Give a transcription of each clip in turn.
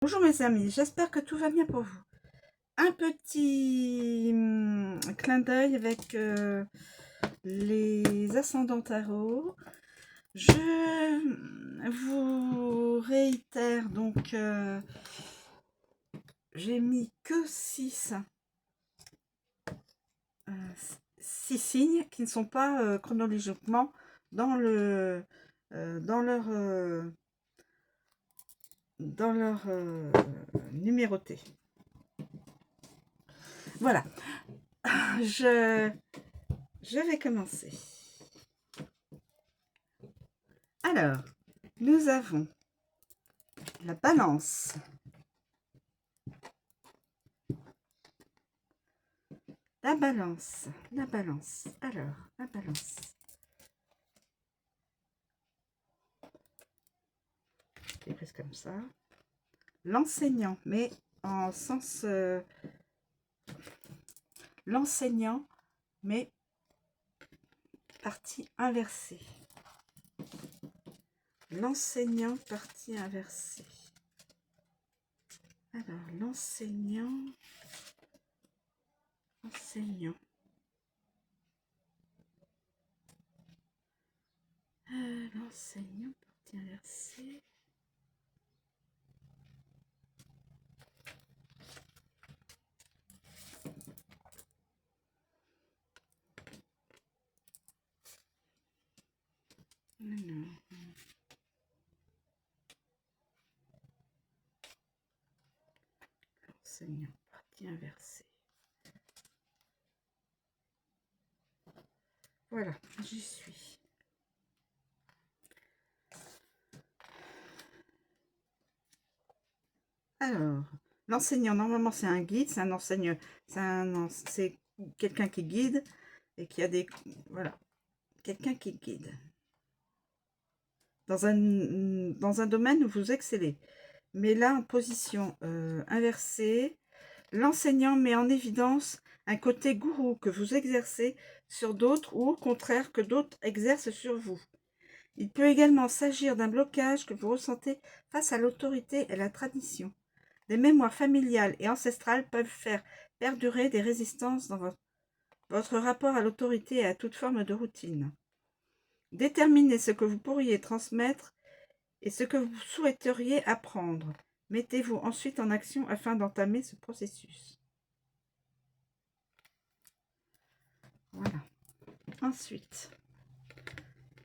Bonjour mes amis, j'espère que tout va bien pour vous. Un petit clin d'œil avec les ascendants tarot. Je vous réitère donc, j'ai mis que 6 signes qui ne sont pas chronologiquement dans le dans leur numéroté. Voilà, je vais commencer. Alors, nous avons la balance, la balance. Alors, la balance. C'est presque comme ça. L'enseignant, mais en sens... l'enseignant, mais partie inversée. L'enseignant, partie inversée. Alors, l'enseignant... Enseignant. L'enseignant, partie inversée. Alors... L'enseignant, partie inversée. Voilà, j'y suis. Alors, l'enseignant, normalement, c'est un guide, c'est un enseignant, c'est quelqu'un qui guide et qui a des... Voilà, quelqu'un qui guide. Dans un domaine où vous excellez. Mais là, en position inversée, l'enseignant met en évidence un côté gourou que vous exercez sur d'autres ou au contraire que d'autres exercent sur vous. Il peut également s'agir d'un blocage que vous ressentez face à l'autorité et la tradition. Des mémoires familiales et ancestrales peuvent faire perdurer des résistances dans votre rapport à l'autorité et à toute forme de routine. Déterminez ce que vous pourriez transmettre et ce que vous souhaiteriez apprendre. Mettez-vous ensuite en action afin d'entamer ce processus. Voilà. Ensuite,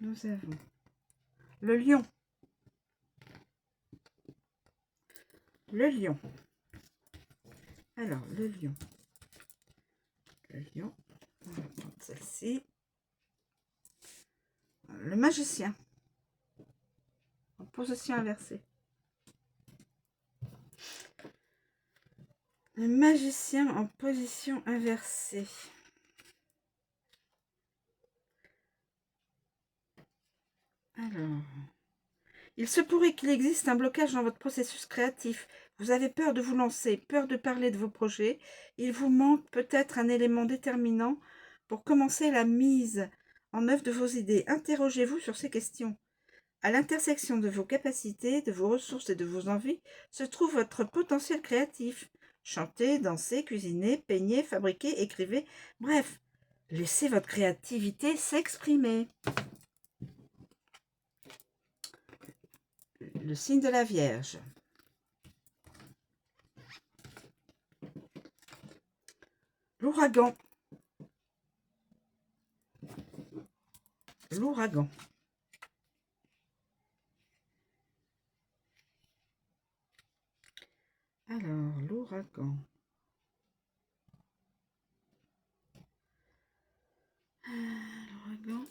nous avons le lion. Le lion. Alors, le lion. Le lion. On va prendre celle-ci. Le magicien. En position inversée. Le magicien en position inversée. Alors, il se pourrait qu'il existe un blocage dans votre processus créatif. Vous avez peur de vous lancer, peur de parler de vos projets. Il vous manque peut-être un élément déterminant pour commencer la mise en œuvre de vos idées. Interrogez-vous sur ces questions. À l'intersection de vos capacités, de vos ressources et de vos envies se trouve votre potentiel créatif. Chantez, dansez, cuisinez, peignez, fabriquez, écrivez. Bref, laissez votre créativité s'exprimer. Le signe de la Vierge. L'ouragan. L'ouragan. Alors, l'ouragan. L'ouragan.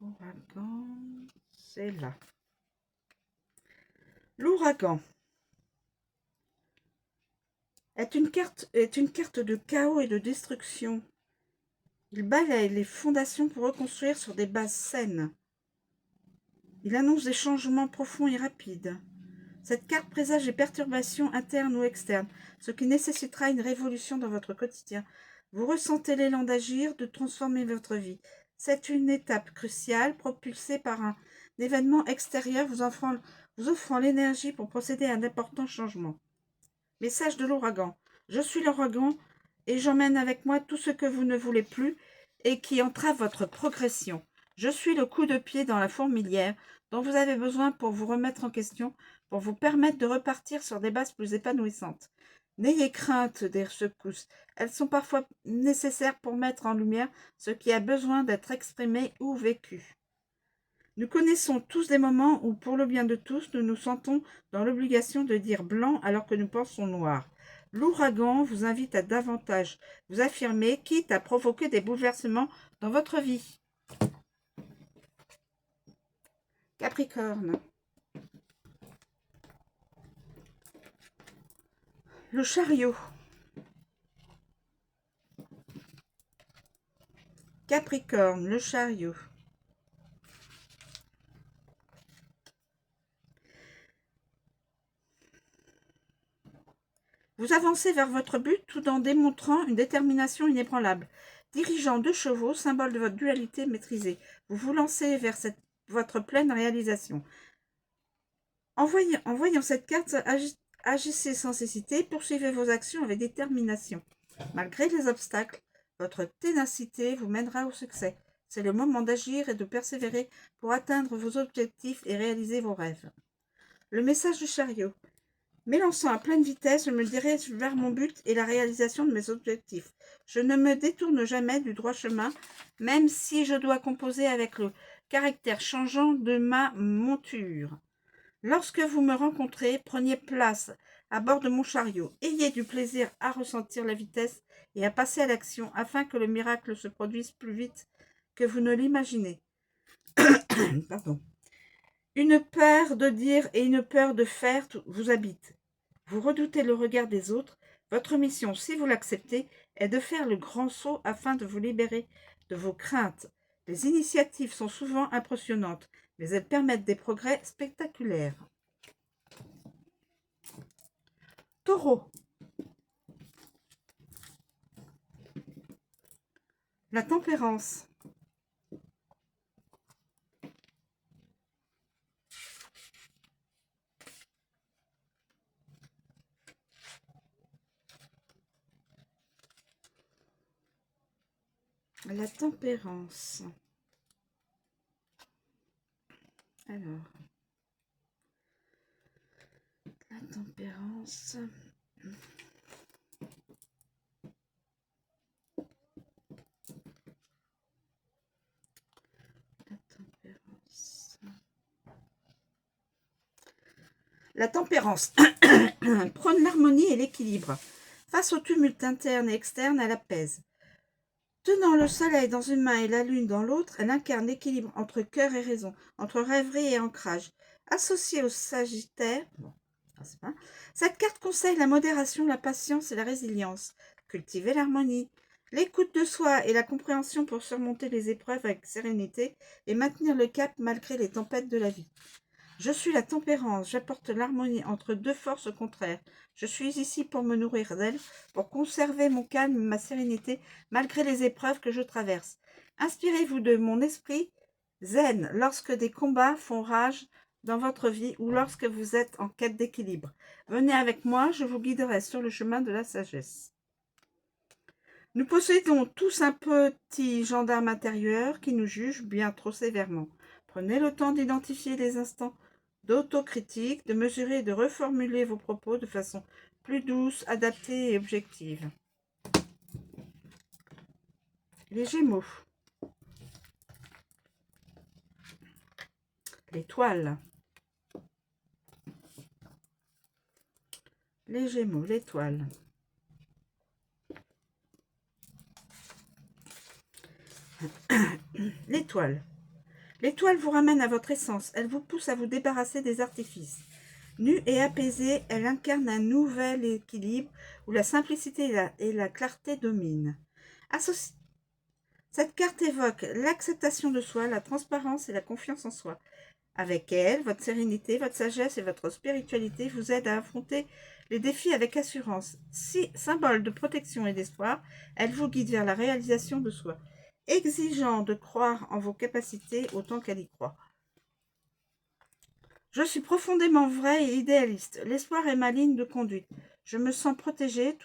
L'ouragan, c'est là. L'ouragan est une carte de chaos et de destruction. Il balaye les fondations pour reconstruire sur des bases saines. Il annonce des changements profonds et rapides. Cette carte présage des perturbations internes ou externes, ce qui nécessitera une révolution dans votre quotidien. Vous ressentez l'élan d'agir, de transformer votre vie. C'est une étape cruciale, propulsée par un événement extérieur vous offrant l'énergie pour procéder à d'importants changements. Message de l'ouragan. Je suis l'ouragan et j'emmène avec moi tout ce que vous ne voulez plus et qui entrave votre progression. Je suis le coup de pied dans la fourmilière dont vous avez besoin pour vous remettre en question, pour vous permettre de repartir sur des bases plus épanouissantes. N'ayez crainte des secousses. Elles sont parfois nécessaires pour mettre en lumière ce qui a besoin d'être exprimé ou vécu. Nous connaissons tous des moments où, pour le bien de tous, nous nous sentons dans l'obligation de dire blanc alors que nous pensons noir. L'ouragan vous invite à davantage vous affirmer, quitte à provoquer des bouleversements dans votre vie. Capricorne. Le chariot. Capricorne, le chariot. Vous avancez vers votre but tout en démontrant une détermination inébranlable. Dirigeant 2 chevaux, symbole de votre dualité maîtrisée, vous vous lancez vers votre pleine réalisation. En voyant cette carte, agissez sans cécité, poursuivez vos actions avec détermination. Malgré les obstacles, votre ténacité vous mènera au succès. C'est le moment d'agir et de persévérer pour atteindre vos objectifs et réaliser vos rêves. Le message du chariot. M'élançant à pleine vitesse, je me dirige vers mon but et la réalisation de mes objectifs. Je ne me détourne jamais du droit chemin, même si je dois composer avec le caractère changeant de ma monture. Lorsque vous me rencontrez, prenez place à bord de mon chariot. Ayez du plaisir à ressentir la vitesse et à passer à l'action afin que le miracle se produise plus vite que vous ne l'imaginez. Pardon. Une peur de dire et une peur de faire vous habitent. Vous redoutez le regard des autres. Votre mission, si vous l'acceptez, est de faire le grand saut afin de vous libérer de vos craintes. Les initiatives sont souvent impressionnantes, mais elles permettent des progrès spectaculaires. Taureau. La tempérance. La tempérance. Alors, la tempérance. La tempérance prône l'harmonie et l'équilibre. Face au tumulte interne et externe, elle apaise. Tenant le soleil dans une main et la lune dans l'autre, elle incarne l'équilibre entre cœur et raison, entre rêverie et ancrage. Associée au Sagittaire, cette carte conseille la modération, la patience et la résilience. Cultiver l'harmonie, l'écoute de soi et la compréhension pour surmonter les épreuves avec sérénité et maintenir le cap malgré les tempêtes de la vie. Je suis la tempérance, j'apporte l'harmonie entre deux forces contraires. Je suis ici pour me nourrir d'elles, pour conserver mon calme et ma sérénité malgré les épreuves que je traverse. Inspirez-vous de mon esprit zen lorsque des combats font rage dans votre vie ou lorsque vous êtes en quête d'équilibre. Venez avec moi, je vous guiderai sur le chemin de la sagesse. Nous possédons tous un petit gendarme intérieur qui nous juge bien trop sévèrement. Prenez le temps d'identifier les instants d'autocritique, de mesurer et de reformuler vos propos de façon plus douce, adaptée et objective. Les Gémeaux. L'étoile. Les Gémeaux, l'étoile. L'étoile. L'étoile vous ramène à votre essence, elle vous pousse à vous débarrasser des artifices. Nue et apaisée, elle incarne un nouvel équilibre où la simplicité et la clarté dominent. Cette carte évoque l'acceptation de soi, la transparence et la confiance en soi. Avec elle, votre sérénité, votre sagesse et votre spiritualité vous aident à affronter les défis avec assurance. Si symbole de protection et d'espoir, elle vous guide vers la réalisation de soi, exigeant de croire en vos capacités autant qu'elle y croit. Je suis profondément vrai et idéaliste. L'espoir est ma ligne de conduite. Je me sens protégée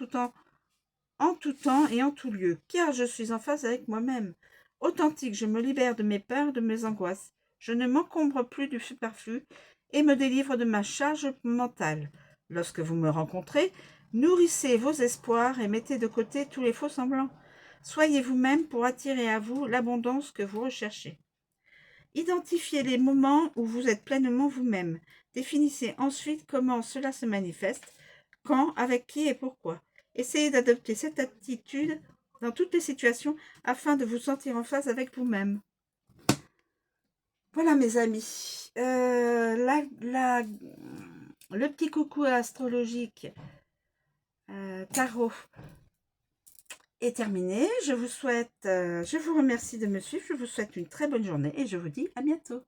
en tout temps et en tout lieu, car je suis en phase avec moi-même. Authentique, je me libère de mes peurs, de mes angoisses. Je ne m'encombre plus du superflu et me délivre de ma charge mentale. Lorsque vous me rencontrez, nourrissez vos espoirs et mettez de côté tous les faux-semblants. Soyez vous-même pour attirer à vous l'abondance que vous recherchez. Identifiez les moments où vous êtes pleinement vous-même. Définissez ensuite comment cela se manifeste, quand, avec qui et pourquoi. Essayez d'adopter cette attitude dans toutes les situations afin de vous sentir en phase avec vous-même. Voilà mes amis, le petit coucou astrologique tarot est terminé. Je vous remercie de me suivre, je vous souhaite une très bonne journée et je vous dis à bientôt.